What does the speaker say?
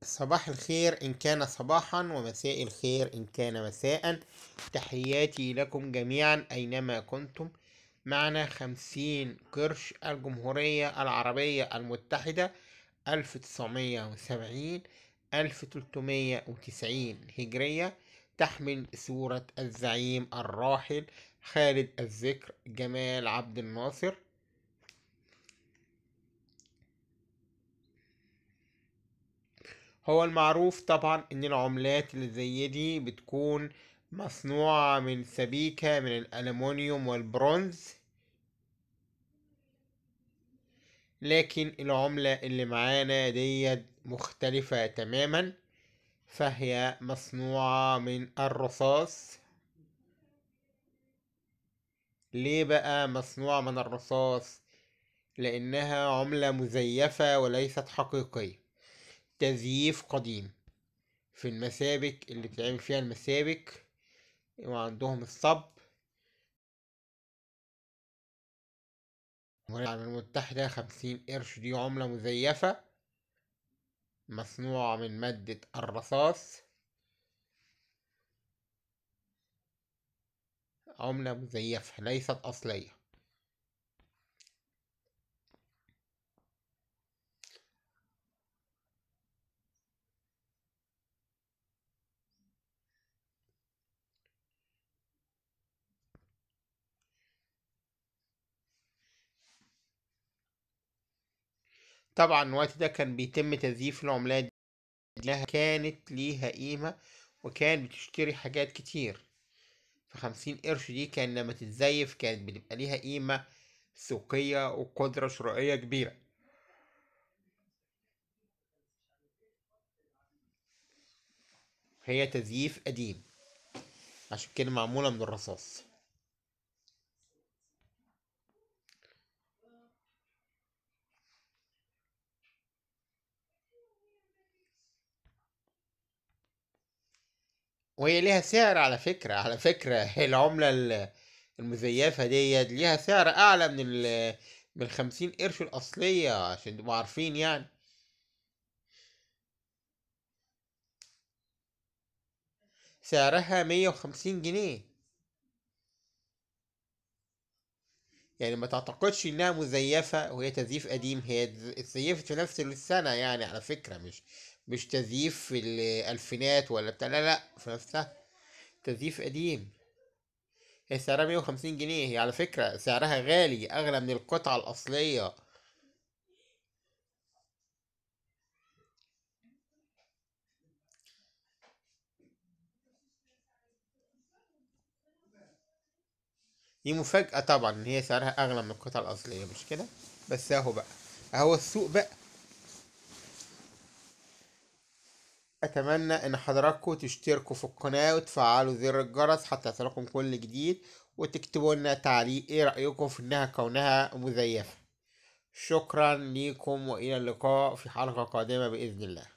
صباح الخير إن كان صباحا، ومساء الخير إن كان مساء. تحياتي لكم جميعا أينما كنتم. معنا 50 قرش الجمهورية العربية المتحدة 1970 1390 هجرية، تحمل صورة الزعيم الراحل خالد الذكر جمال عبد الناصر. هو المعروف طبعا ان العملات اللي زي دي بتكون مصنوعة من سبيكة من الألمنيوم والبرونز، لكن العملة اللي معانا ديت مختلفة تماما، فهي مصنوعة من الرصاص. ليه بقى مصنوعة من الرصاص؟ لأنها عملة مزيفة وليست حقيقية، تزييف قديم في المسابك اللي بتعمل فيها المسابك وعندهم الصب. الولايات المتحدة 50 قرش دي عملة مزيفة مصنوعة من مادة الرصاص، عملة مزيفة ليست أصلية. طبعا الوقت ده كان بيتم تزييف العملات دي لأنها كانت ليها قيمة وكانت بتشتري حاجات كتير. ف50 قرش دي كان لما تتزيف كانت بتبقى ليها قيمة سوقية وقدرة شرائية كبيرة. هي تزييف قديم، عشان كده معمولة من الرصاص. وهي ليها سعر على فكرة العملة المزيفة ديت ليها سعر أعلى من 50 قرش الأصلية، عشان تبقوا عارفين يعني. سعرها 150 جنيه. يعني ما تعتقدش إنها مزيفة وهي تزييف قديم، هي اتزيفت في نفس السنة يعني، على فكرة مش تزييف في الألفينات ولا بتاع، لا لا، في نفسها تزييف قديم. هي سعرها 150 جنيه، هي على فكرة سعرها غالي أغلى من القطعة الأصلية. دي مفاجأة طبعا ان هي سعرها اغلى من القطعة الاصلية، مش كده؟ بس اهو بقى، اهو السوق بقى. اتمنى ان حضراتكم تشتركوا في القناة وتفعلوا زر الجرس حتى يصلكم كل جديد، وتكتبوا لنا تعليق ايه رأيكم في انها كونها مزيفة. شكرا ليكم والى اللقاء في حلقة قادمة بإذن الله.